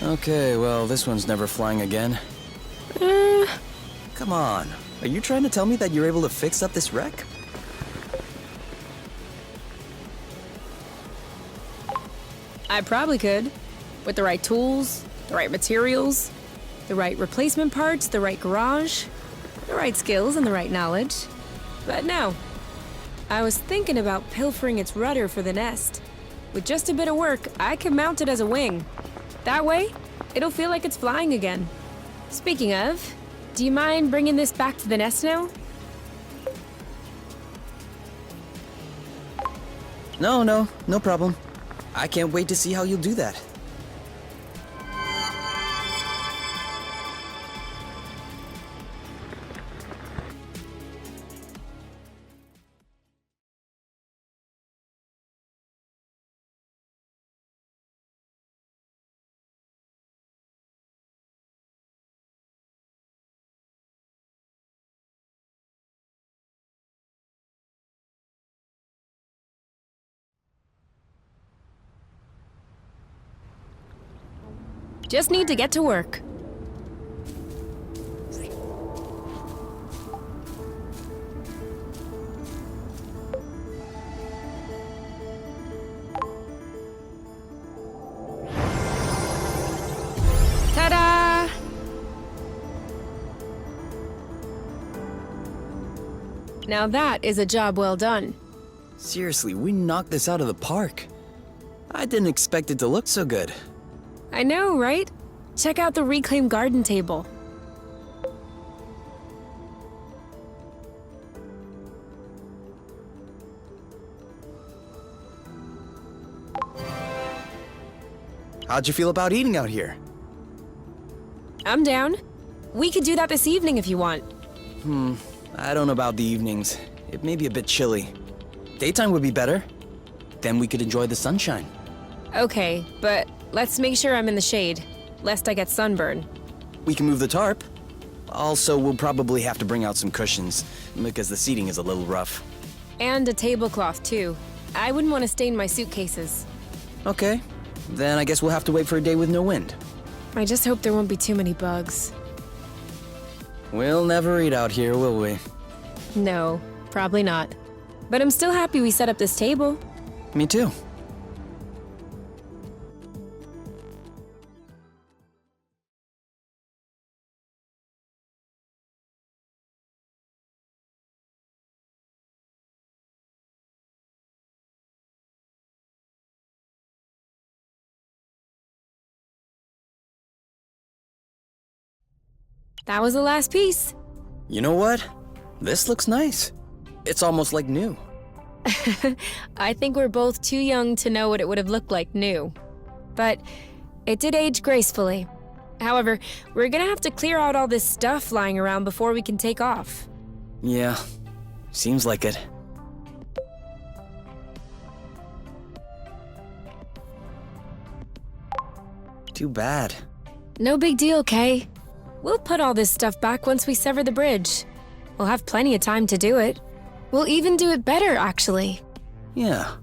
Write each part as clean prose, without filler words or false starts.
Okay, well, this one's never flying again. Come on. Are you trying to tell me that you're able to fix up this wreck? I probably could. With the right tools, the right materials, the right replacement parts, the right garage, the right skills, and the right knowledge. But no. I was thinking about pilfering its rudder for the nest. With just a bit of work, I could mount it as a wing. That way, it'll feel like it's flying again. Speaking of, do you mind bringing this back to the nest now? No problem. I can't wait to see how you'll do that. Just need to get to work. Ta-da! Now that is a job well done. Seriously, we knocked this out of the park. I didn't expect it to look so good. I know, right? Check out the reclaimed garden table. How'd you feel about eating out here? I'm down. We could do that this evening if you want. I don't know about the evenings. It may be a bit chilly. Daytime would be better. Then we could enjoy the sunshine. Okay, but let's make sure I'm in the shade, lest I get sunburn. We can move the tarp. Also, we'll probably have to bring out some cushions, because the seating is a little rough. And a tablecloth, too. I wouldn't want to stain my suitcases. Okay. Then I guess we'll have to wait for a day with no wind. I just hope there won't be too many bugs. We'll never eat out here, will we? No, probably not. But I'm still happy we set up this table. Me too. That was the last piece. You know what? This looks nice. It's almost like new. I think we're both too young to know what it would have looked like new. But it did age gracefully. However, we're gonna have to clear out all this stuff lying around before we can take off. Yeah, seems like it. Too bad. No big deal, Kay. We'll put all this stuff back once we sever the bridge. We'll have plenty of time to do it. We'll even do it better, actually. Yeah.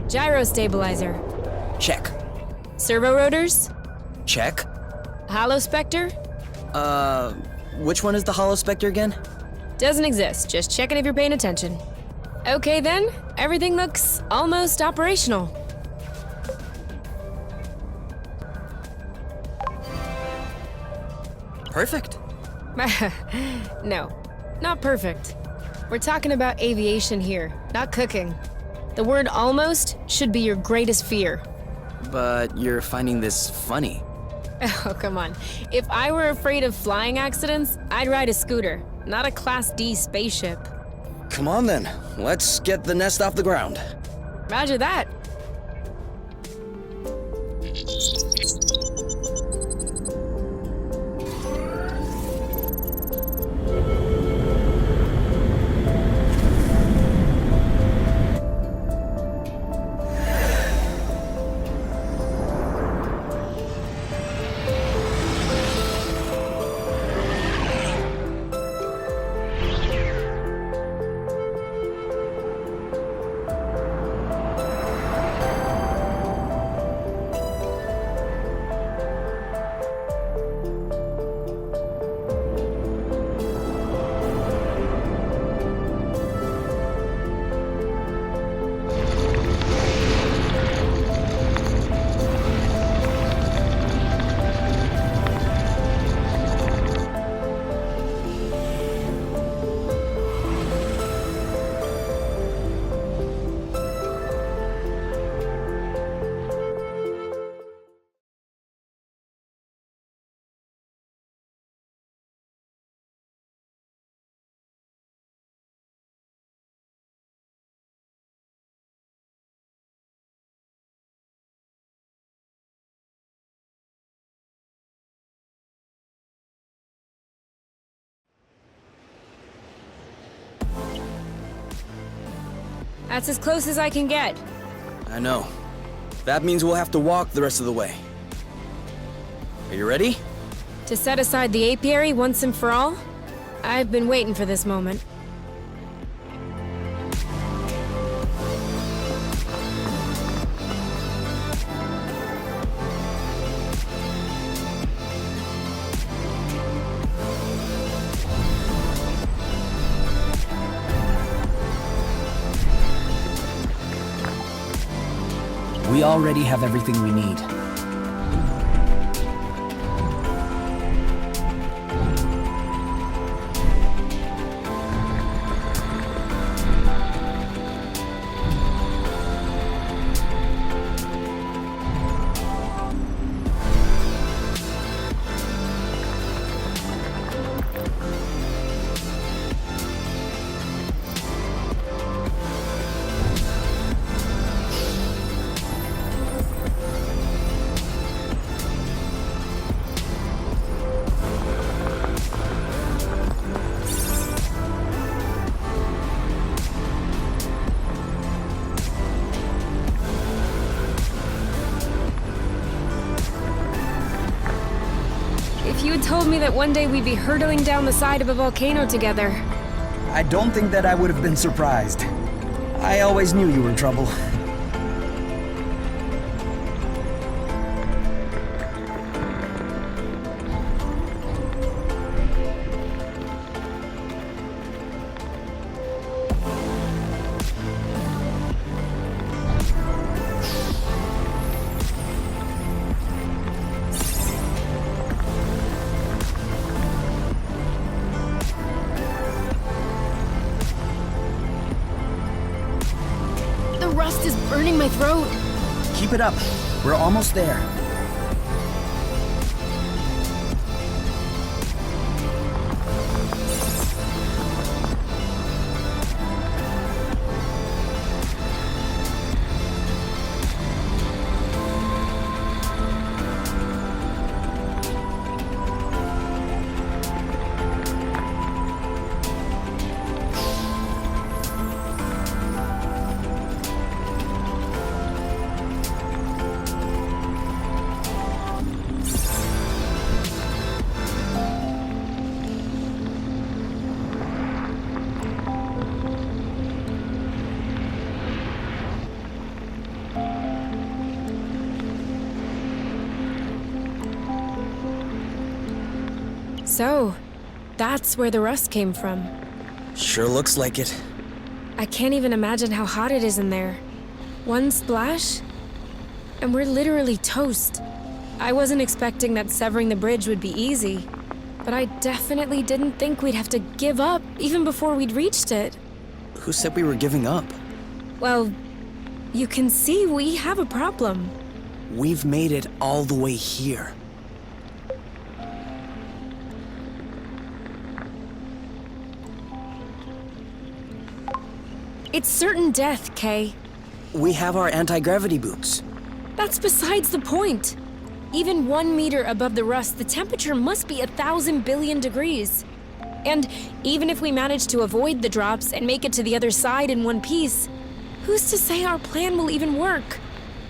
Gyro stabilizer. Check. Servo rotors. Check. Holospector. Which one is the Holospector again? Doesn't exist, just checking if you're paying attention. Okay then, everything looks almost operational. Perfect. No, not perfect. We're talking about aviation here, not cooking. The word almost should be your greatest fear. But you're finding this funny. Oh, come on. If I were afraid of flying accidents, I'd ride a scooter, not a Class D spaceship. Come on then, let's get the nest off the ground. Roger that. That's as close as I can get. I know. That means we'll have to walk the rest of the way. Are you ready? To set aside the apiary once and for all? I've been waiting for this moment. We already have everything we need. If you had told me that one day we'd be hurtling down the side of a volcano together. I don't think that I would have been surprised. I always knew you were in trouble. The rust is burning my throat. Keep it up. We're almost there. So, that's where the rust came from. Sure looks like it. I can't even imagine how hot it is in there. One splash, and we're literally toast. I wasn't expecting that severing the bridge would be easy, but I definitely didn't think we'd have to give up even before we'd reached it. Who said we were giving up? Well, you can see we have a problem. We've made it all the way here. It's certain death, Kay. We have our anti-gravity boots. That's besides the point. Even 1 meter above the rust, the temperature must be 1,000 billion degrees. And even if we manage to avoid the drops and make it to the other side in one piece, who's to say our plan will even work?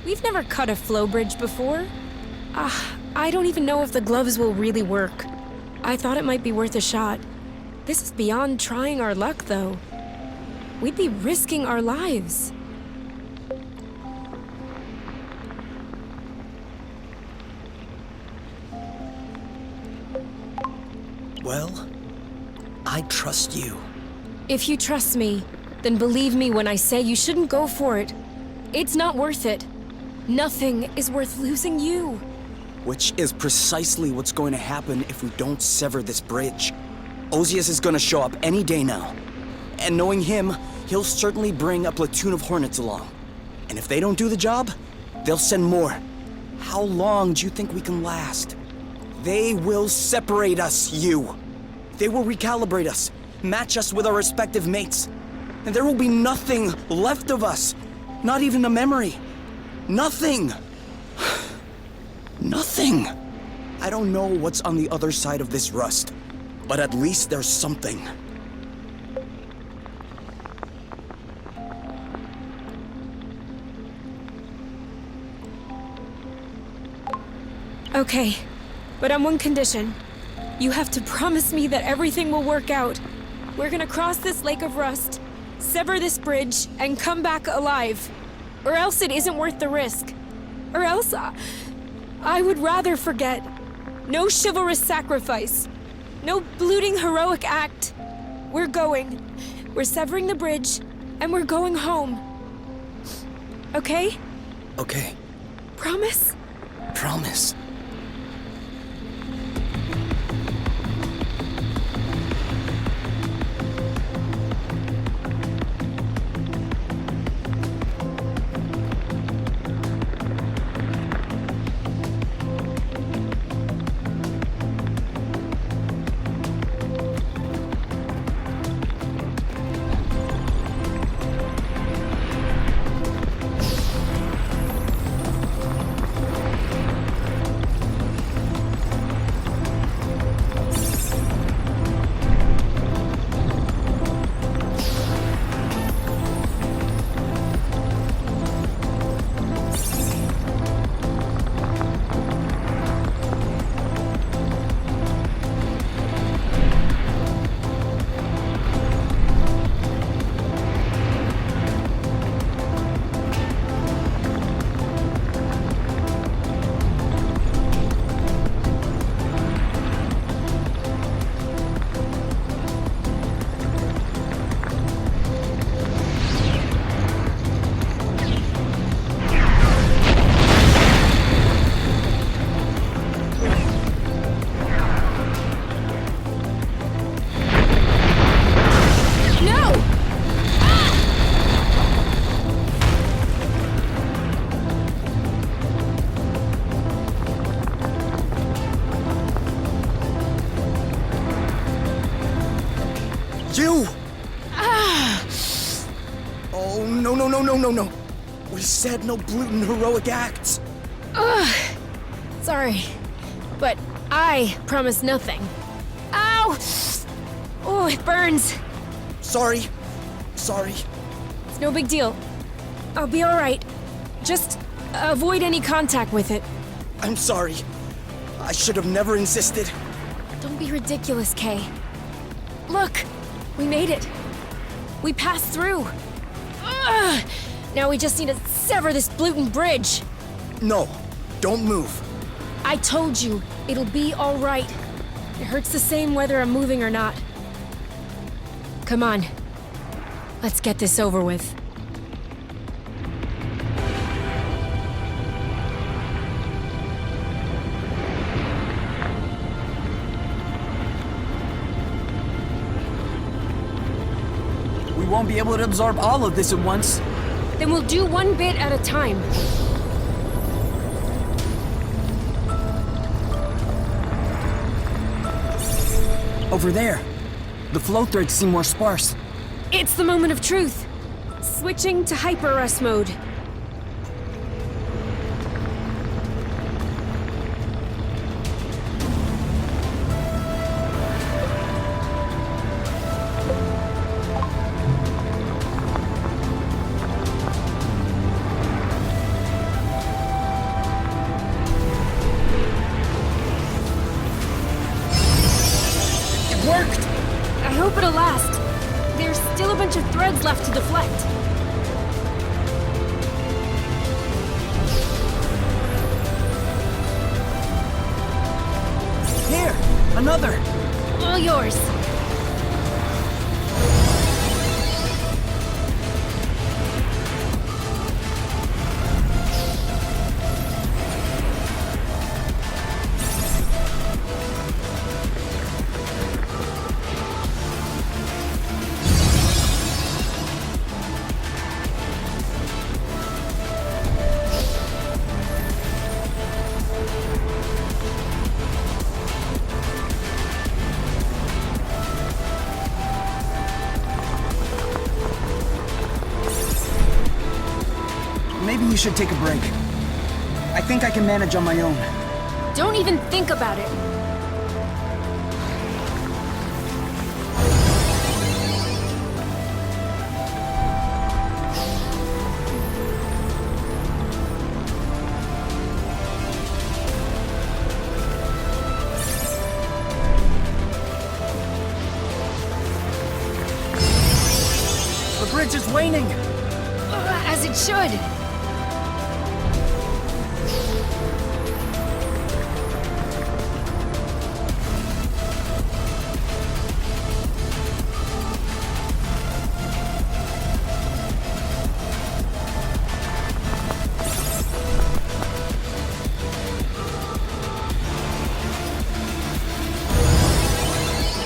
We've never cut a flow bridge before. I don't even know if the gloves will really work. I thought it might be worth a shot. This is beyond trying our luck, though. We'd be risking our lives. Well, I trust you. If you trust me, then believe me when I say you shouldn't go for it. It's not worth it. Nothing is worth losing you. Which is precisely what's going to happen if we don't sever this bridge. Ozias is gonna show up any day now. And knowing him, he'll certainly bring a platoon of Hornets along. And if they don't do the job, they'll send more. How long do you think we can last? They will separate us, you. They will recalibrate us, match us with our respective mates. And there will be nothing left of us. Not even a memory. Nothing. Nothing. I don't know what's on the other side of this rust, but at least there's something. Okay, but on one condition. You have to promise me that everything will work out. We're gonna cross this lake of rust, sever this bridge, and come back alive. Or else it isn't worth the risk. Or else I would rather forget. No chivalrous sacrifice. No blooding heroic act. We're going. We're severing the bridge, and we're going home. Okay? Okay, Promise? promise. You! Oh, no, no, no, no, no, no. We said no gluten heroic acts. Sorry, but I promise nothing. Ow! Oh, it burns. Sorry. Sorry. It's no big deal. I'll be alright. Just avoid any contact with it. I'm sorry. I should have never insisted. Don't be ridiculous, Kay. Look, we made it. We passed through. Ugh! Now we just need to sever this Bluton bridge. No, don't move. I told you, it'll be alright. It hurts the same whether I'm moving or not. Come on. Let's get this over with. We won't be able to absorb all of this at once. Then we'll do one bit at a time. Over there. The flow threads seem more sparse. It's the moment of truth. Switching to hyper-rust mode. It worked! I hope it'll last. There's still a bunch of threads left to deflect. Here! Another! All yours. Maybe you should take a break. I think I can manage on my own. Don't even think about it. bridge is waning! As it should.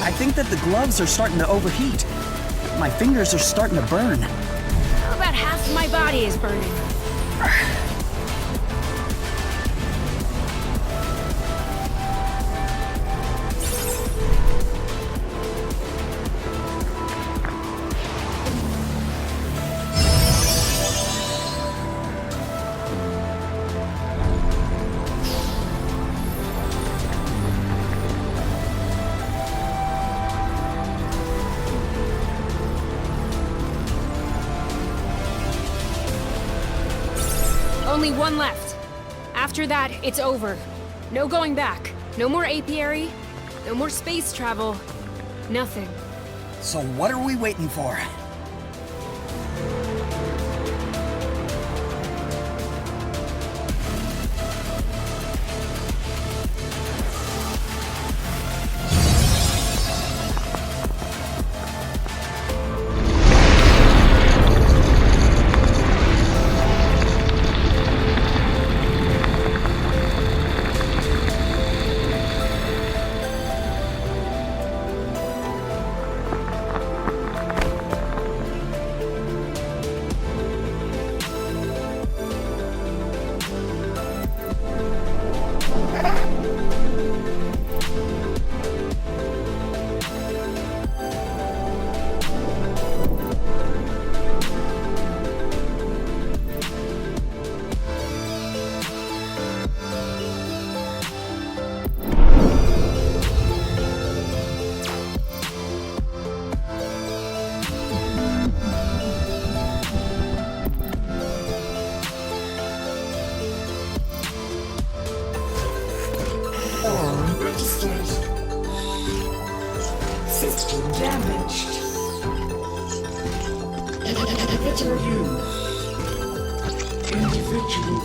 I think that the gloves are starting to overheat. My fingers are starting to burn. About half of my body is burning. Only one left. After that, it's over. No going back. No more apiary. No more space travel. Nothing. So what are we waiting for? System damaged. Inhibitor used. Individual.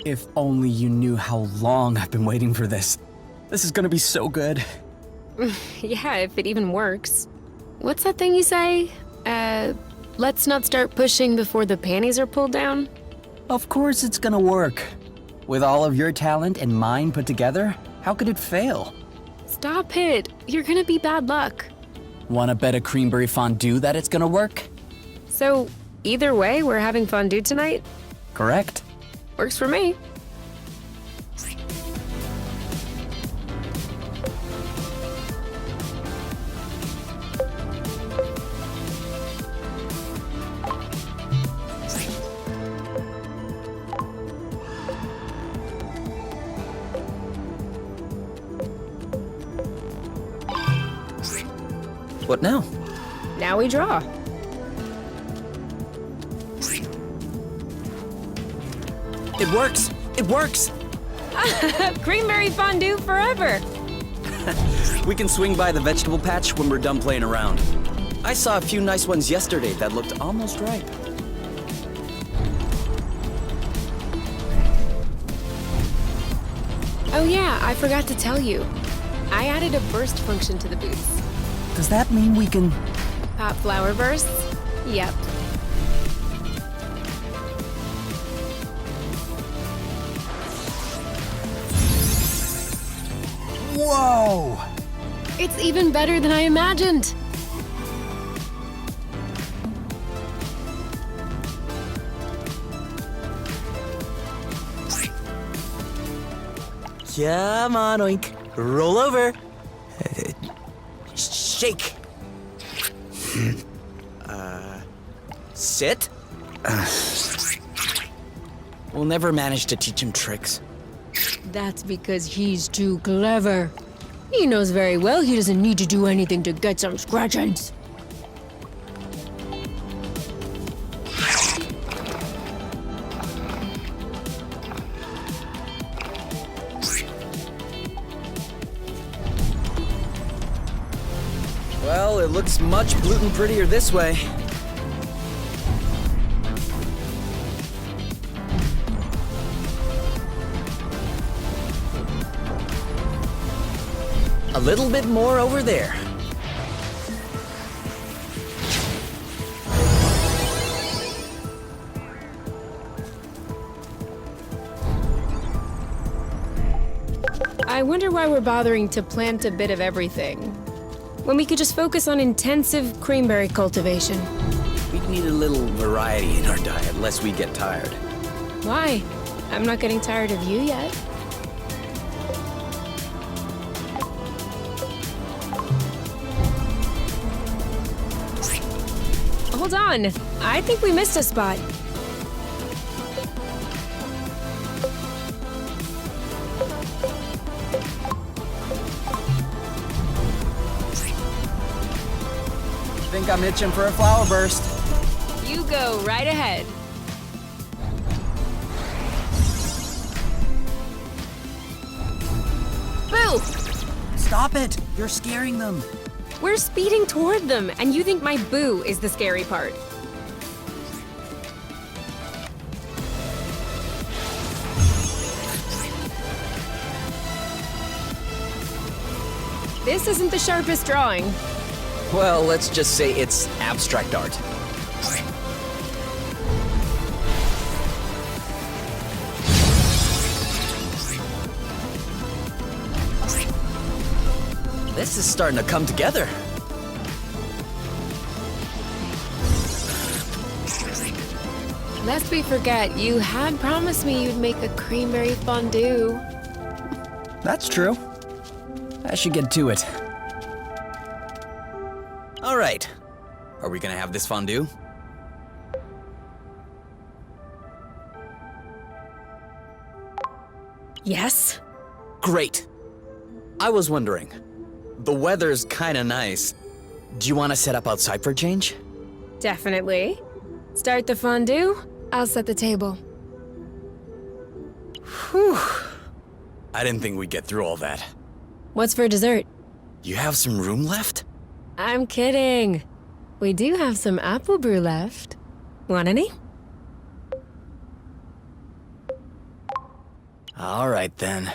If only you knew how long I've been waiting for this. This is gonna be so good. Yeah, if it even works. What's that thing you say? Let's not start pushing before the panties are pulled down? Of course it's gonna work. With all of your talent and mine put together, how could it fail? Stop it. You're gonna be bad luck. Wanna bet a creamberry fondue that it's gonna work? So, either way, we're having fondue tonight? Correct. Works for me. What now? Now we draw. It works! It works! Creamberry fondue forever! We can swing by the vegetable patch when we're done playing around. I saw a few nice ones yesterday that looked almost ripe. Oh yeah, I forgot to tell you. I added a burst function to the boots. Does that mean we can... Pop flower bursts? Yep. Whoa! It's even better than I imagined. Come on, Oink. Roll over. Shake. Sit. We'll never manage to teach him tricks. That's because he's too clever. He knows very well he doesn't need to do anything to get some scratchings. Well, it looks much gluten prettier this way. A little bit more over there. I wonder why we're bothering to plant a bit of everything, when we could just focus on intensive creamberry cultivation. We need a little variety in our diet, lest we get tired. Why? I'm not getting tired of you yet. Hold on. I think we missed a spot. Think I'm itching for a flower burst. You go right ahead. Boo! Stop it! You're scaring them. We're speeding toward them, and you think my boo is the scary part. This isn't the sharpest drawing. Well, let's just say it's abstract art. This is starting to come together. Lest we forget, you had promised me you'd make a creamberry fondue. That's true. I should get to it. All right. Are we gonna have this fondue? Yes? Great. I was wondering, the weather's kinda nice. Do you want to set up outside for a change? Definitely. Start the fondue, I'll set the table. Whew. I didn't think we'd get through all that. What's for dessert? You have some room left? I'm kidding. We do have some apple brew left. Want any? All right then.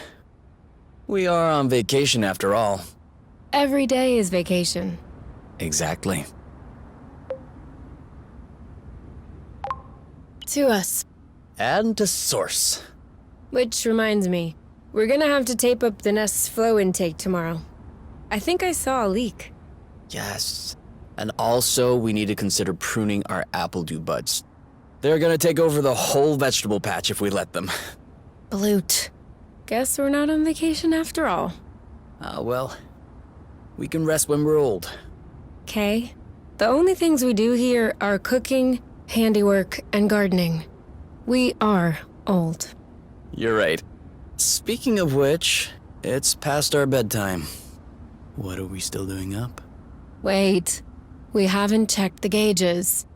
We are on vacation after all. Every day is vacation. Exactly. To us. And to source. Which reminds me, we're gonna have to tape up the nest's flow intake tomorrow. I think I saw a leak. Yes. And also, we need to consider pruning our apple dew buds. They're gonna take over the whole vegetable patch if we let them. Bloot. Guess we're not on vacation after all. Well, we can rest when we're old. Okay. The only things we do here are cooking, handiwork, and gardening. We are old. You're right. Speaking of which, it's past our bedtime. What are we still doing up? Wait. We haven't checked the gauges.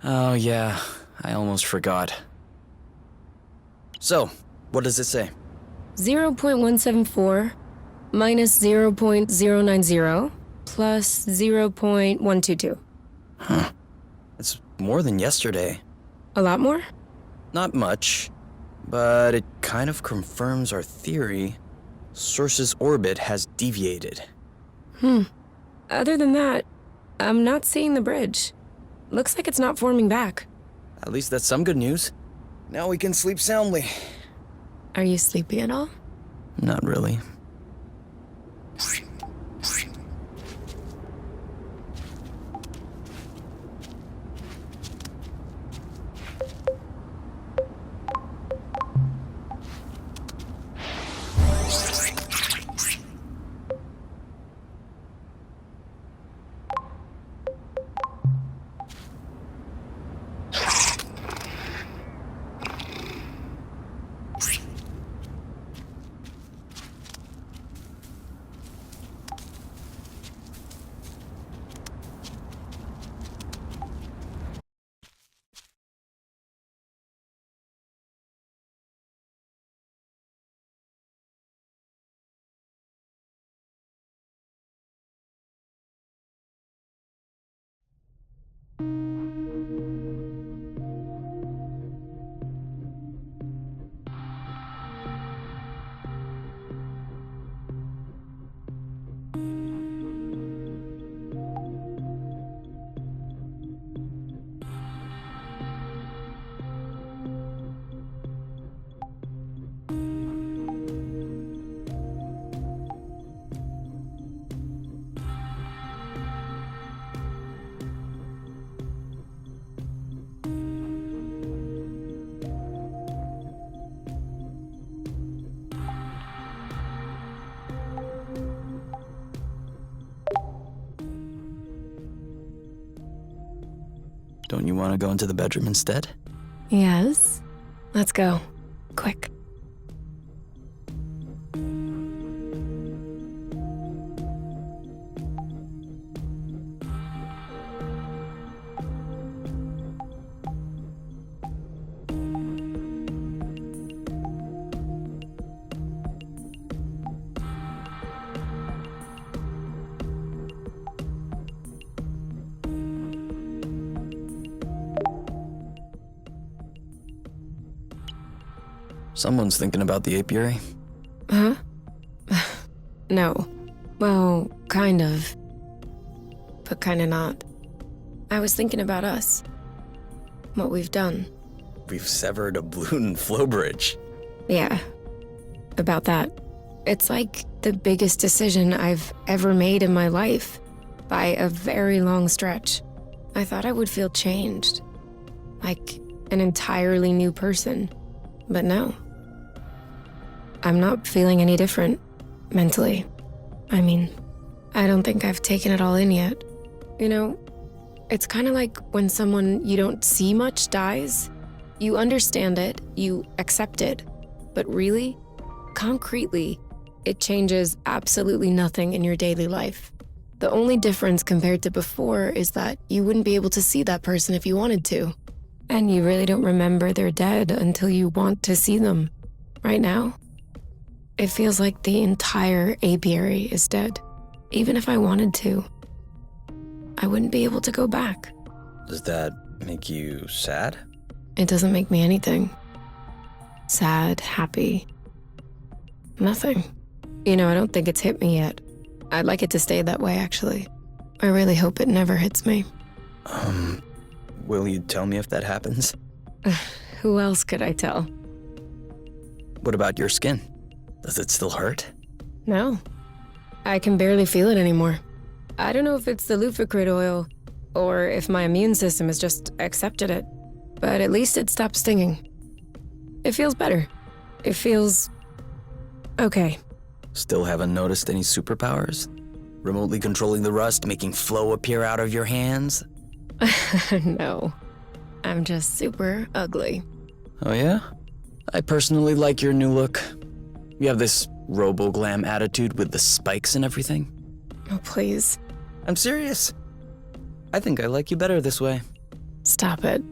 Oh yeah, I almost forgot. So, what does it say? 0.174 minus 0.090 plus 0.122. It's more than yesterday. A lot more? Not much, but it kind of confirms our theory. Source's orbit has deviated. Other than that, I'm not seeing the bridge. Looks like it's not forming back. At least that's some good news. Now we can sleep soundly. Are you sleepy at all? Not really. Don't you want to go into the bedroom instead? Yes. Let's go. Quick. Someone's thinking about the apiary. Huh? No. Well, kind of. But kinda not. I was thinking about us. What we've done. We've severed a balloon and flow bridge. Yeah. About that. It's like the biggest decision I've ever made in my life. By a very long stretch. I thought I would feel changed. Like an entirely new person. But no. I'm not feeling any different. Mentally. I mean, I don't think I've taken it all in yet. You know, it's kind of like when someone you don't see much dies. You understand it, you accept it. But really, concretely, it changes absolutely nothing in your daily life. The only difference compared to before is that you wouldn't be able to see that person if you wanted to. And you really don't remember they're dead until you want to see them. Right now, it feels like the entire apiary is dead. Even if I wanted to, I wouldn't be able to go back. Does that make you sad? It doesn't make me anything. Sad, happy. Nothing. You know, I don't think it's hit me yet. I'd like it to stay that way, actually. I really hope it never hits me. Will you tell me if that happens? Who else could I tell? What about your skin? Does it still hurt? No. I can barely feel it anymore. I don't know if it's the Lufacrid oil, or if my immune system has just accepted it, but at least it stopped stinging. It feels better. It feels... okay. Still haven't noticed any superpowers? Remotely controlling the rust, making flow appear out of your hands? No. I'm just super ugly. Oh yeah? I personally like your new look. You have this robo-glam attitude with the spikes and everything. Oh, please. I'm serious. I think I like you better this way. Stop it.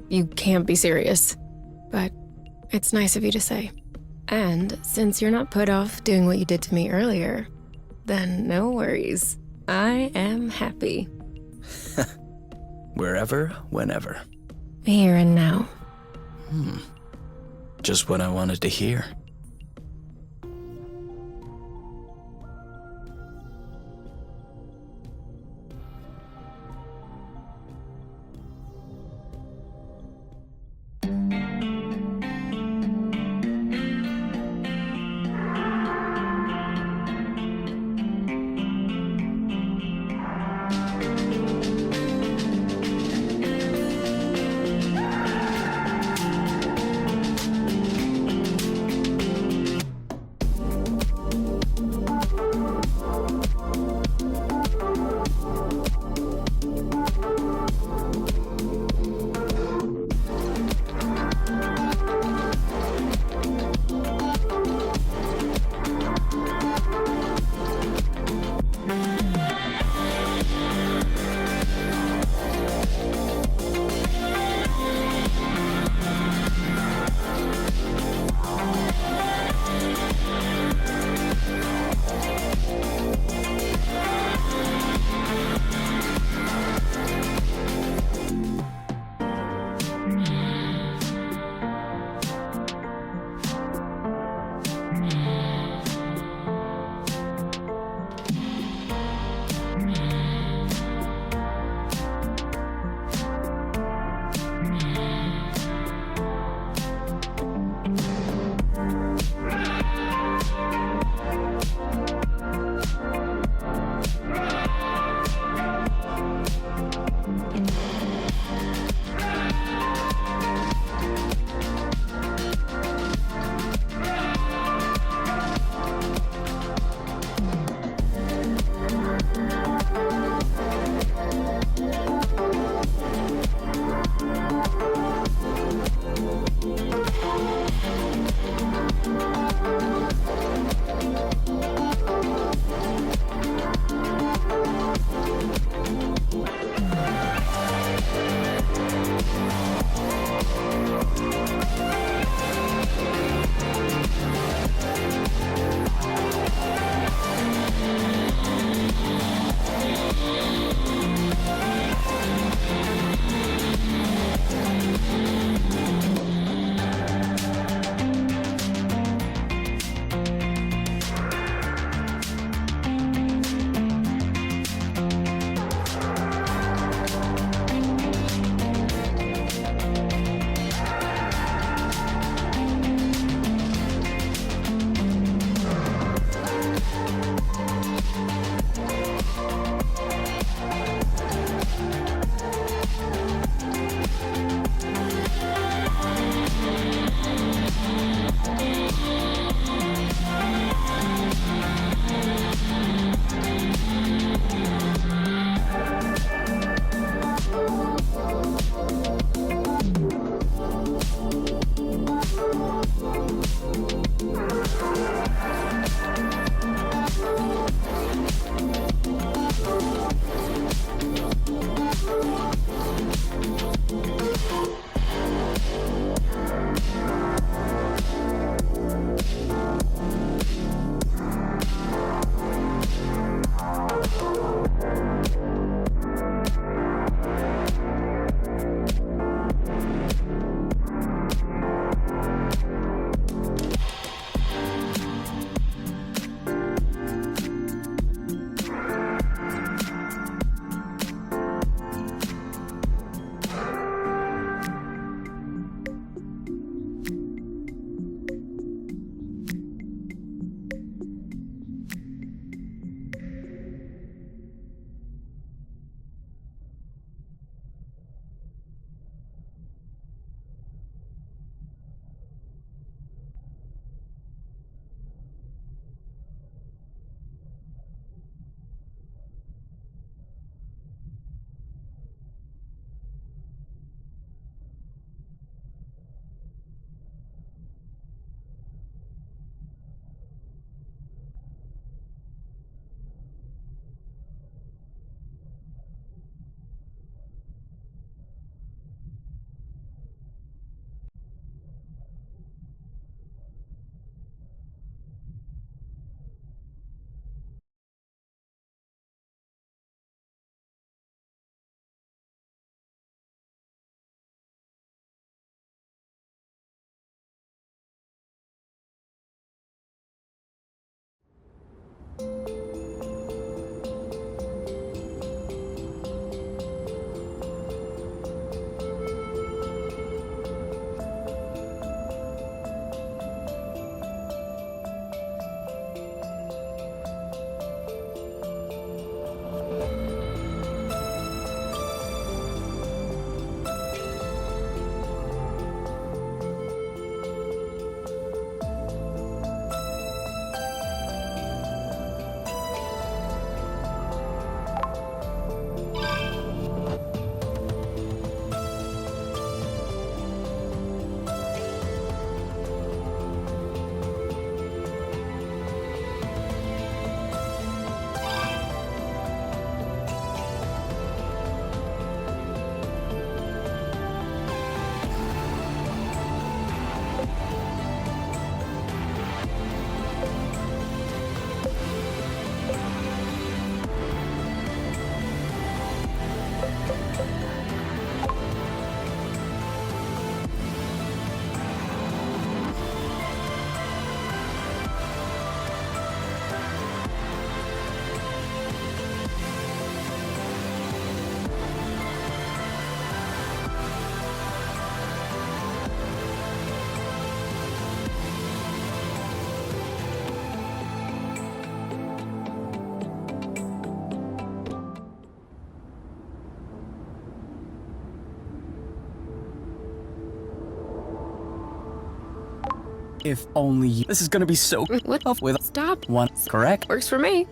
You can't be serious. But it's nice of you to say. And since you're not put off doing what you did to me earlier, then no worries. I am happy. Wherever, whenever. Here and now. Just what I wanted to hear. If only you. This is gonna be so. What? Off with Stop. one. Correct? Works for me.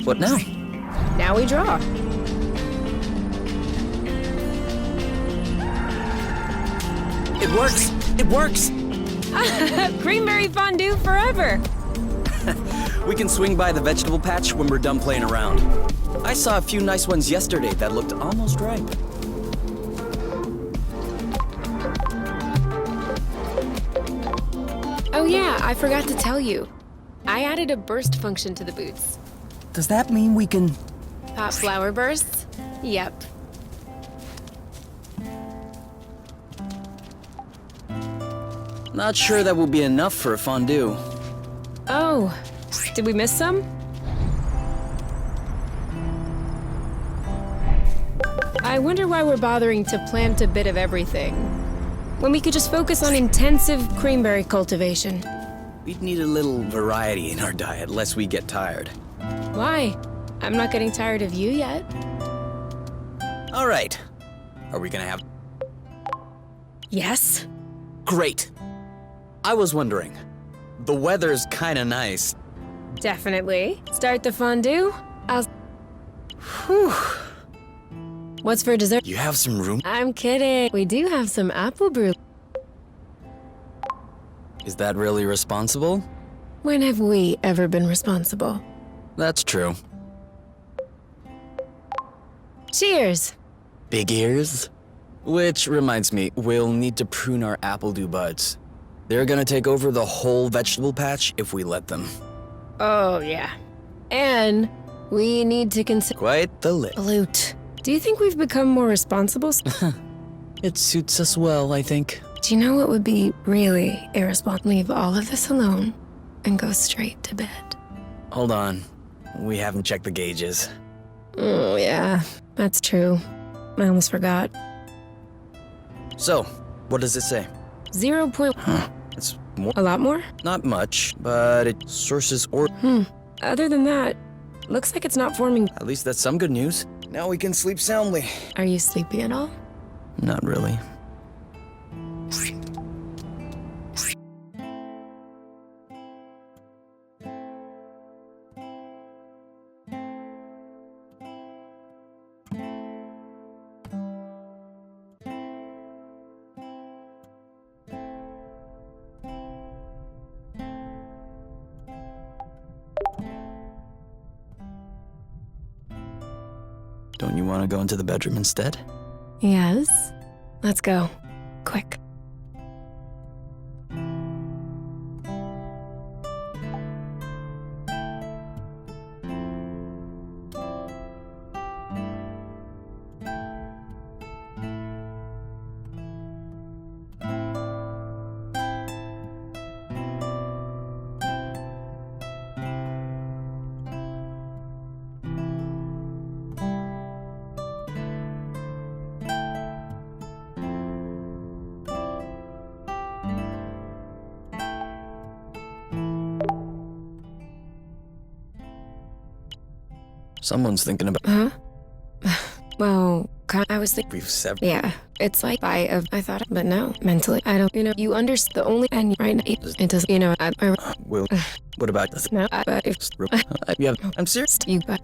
What now? Now we draw. It works! It works! Greenberry fondue forever. We can swing by the vegetable patch when we're done playing around. I saw a few nice ones yesterday that looked almost ripe. Oh yeah, I forgot to tell you. I added a burst function to the boots. Does that mean we can? Pop flower bursts? Yep. Not sure that will be enough for a fondue. Oh, did we miss some? I wonder why we're bothering to plant a bit of everything, when we could just focus on intensive creamberry cultivation. We'd need a little variety in our diet lest we get tired. Why? I'm not getting tired of you yet. All right. Are we gonna have... Yes? Great. I was wondering. The weather's kinda nice. Definitely. Start the fondue? Whew. What's for dessert? You have some room? I'm kidding. We do have some apple brew. Is that really responsible? When have we ever been responsible? That's true. Cheers! Big ears? Which reminds me, we'll need to prune our apple dew buds. They're gonna take over the whole vegetable patch if we let them. Oh, yeah. And we need to consider Quite the list. loot. Do you think we've become more responsible? It suits us well, I think. Do you know what would be really irresponsible? Leave all of this alone and go straight to bed. Hold on. We haven't checked the gauges. Oh, yeah. That's true. I almost forgot. So, what does it say? 0. It's more, A lot more? not much, but it sources or. Other than that, looks like it's not forming. At least that's some good news. Now we can sleep soundly. Are you sleepy at all? Not really. Don't you want to go into the bedroom instead? Yes. Let's go. Quick. Someone's thinking about. Huh? Well, I was thinking. We've severed. Yeah, it's like I thought, but no, mentally, I don't. You understand the only and right now it does. Will. What about this? No, but if Yeah, I'm serious. you but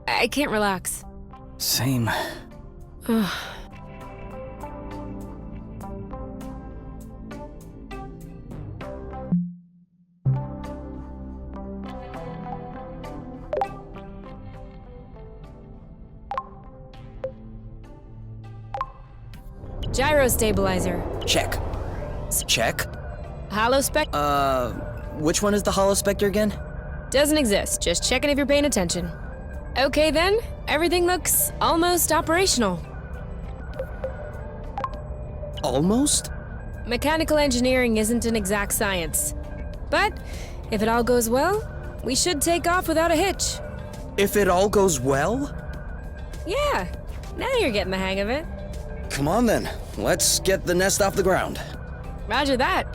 I can't relax. Same. Ugh. Gyro stabilizer. Check. Check? Holospec Which one is the Holospectre again? doesn't exist. Just checking if you're paying attention. Okay then, everything looks almost operational. Almost? Mechanical engineering isn't an exact science. But if it all goes well, we should take off without a hitch. If it all goes well? Yeah, now you're getting the hang of it. Come on then. Let's get the nest off the ground. Roger that.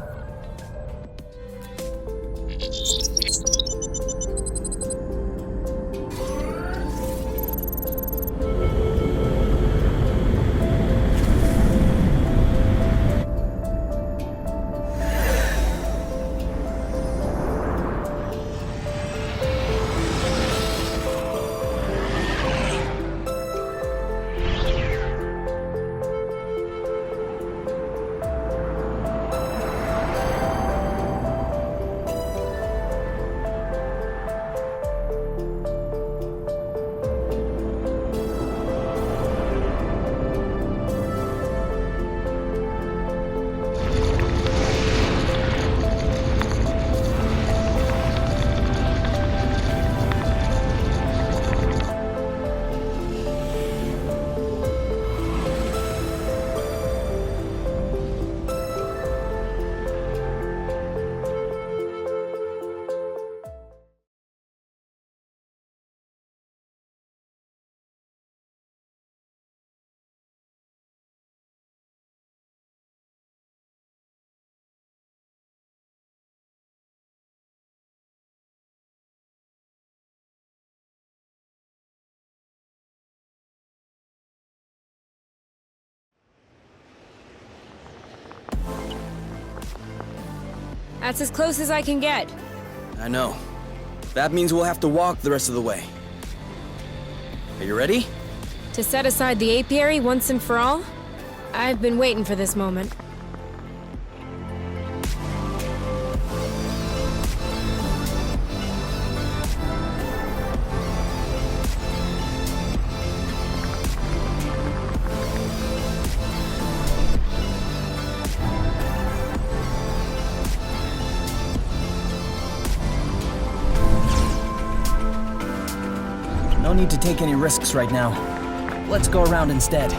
That's as close as I can get. I know. That means we'll have to walk the rest of the way. Are you ready? To set aside the apiary once and for all? I've been waiting for this moment. No need to take any risks right now. Let's go around instead.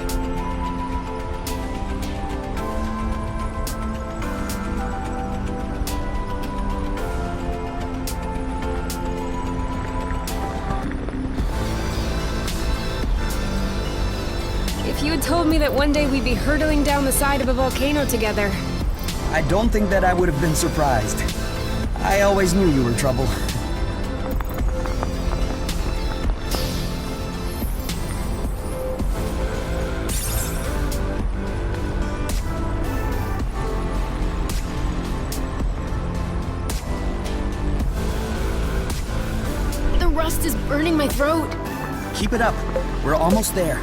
If you had told me that one day we'd be hurtling down the side of a volcano together. I don't think that I would have been surprised. I always knew you were trouble. The rust is burning my throat. Keep it up. We're almost there.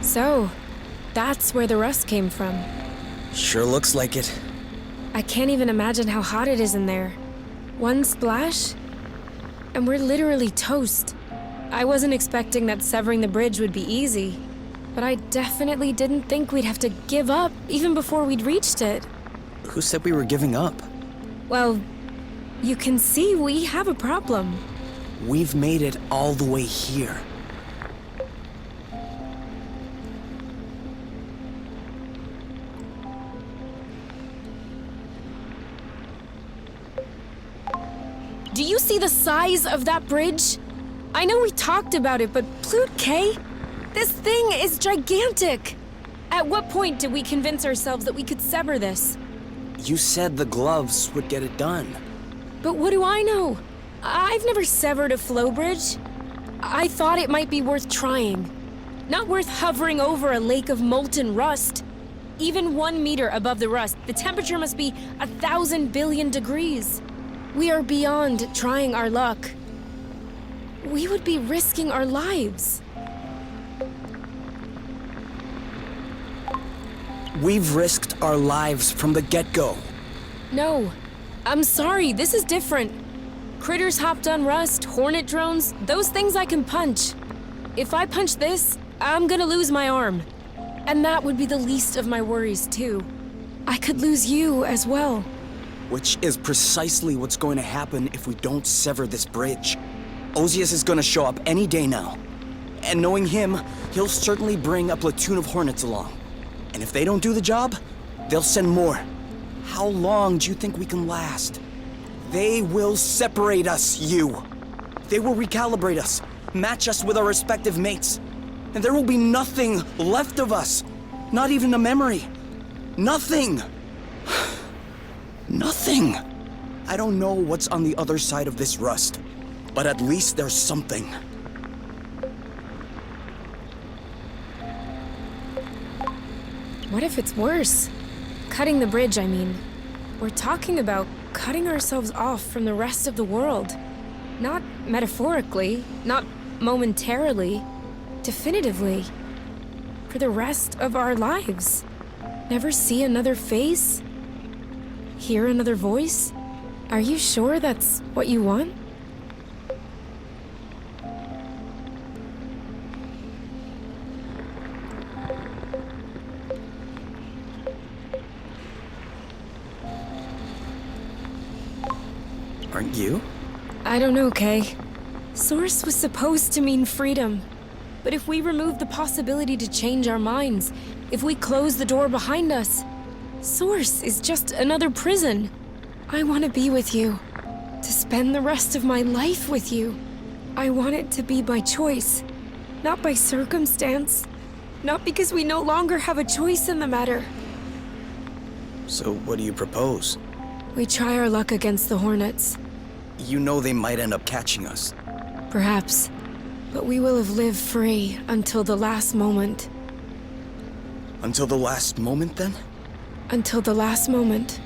So, that's where the rust came from. Sure looks like it. I can't even imagine how hot it is in there. One splash, and we're literally toast. I wasn't expecting that severing the bridge would be easy, but I definitely didn't think we'd have to give up even before we'd reached it. Who said we were giving up? Well, you can see we have a problem. We've made it all the way here. Do you see the size of that bridge? I know we talked about it, but Pluto K? This thing is gigantic! At what point did we convince ourselves that we could sever this? You said the gloves would get it done. But what do I know? I've never severed a flow bridge. I thought it might be worth trying. Not worth hovering over a lake of molten rust. Even 1 meter above the rust, the temperature must be 1,000 billion degrees. We are beyond trying our luck. We would be risking our lives. We've risked our lives from the get-go. No, I'm sorry, this is different. Critters hopped on rust, hornet drones, those things I can punch. If I punch this, I'm gonna lose my arm. And that would be the least of my worries, too. I could lose you as well. Which is precisely what's going to happen if we don't sever this bridge. Ozias is going to show up any day now. And knowing him, he'll certainly bring a platoon of hornets along. And if they don't do the job, they'll send more. How long do you think we can last? They will separate us, you. They will recalibrate us, match us with our respective mates. And there will be nothing left of us. Not even a memory. Nothing. Nothing. I don't know what's on the other side of this rust, but at least there's something. What if it's worse? Cutting the bridge, I mean. We're talking about cutting ourselves off from the rest of the world. Not metaphorically, not momentarily, definitively. For the rest of our lives. Never see another face? Hear another voice? Are you sure that's what you want? Aren't you? I don't know, Kay. Source was supposed to mean freedom. But if we remove the possibility to change our minds, if we close the door behind us, Source is just another prison. I want to be with you. To spend the rest of my life with you. I want it to be by choice, not by circumstance. Not because we no longer have a choice in the matter. So what do you propose? We try our luck against the Hornets. You know they might end up catching us. Perhaps. But we will have lived free until the last moment. Until the last moment, then? Until the last moment.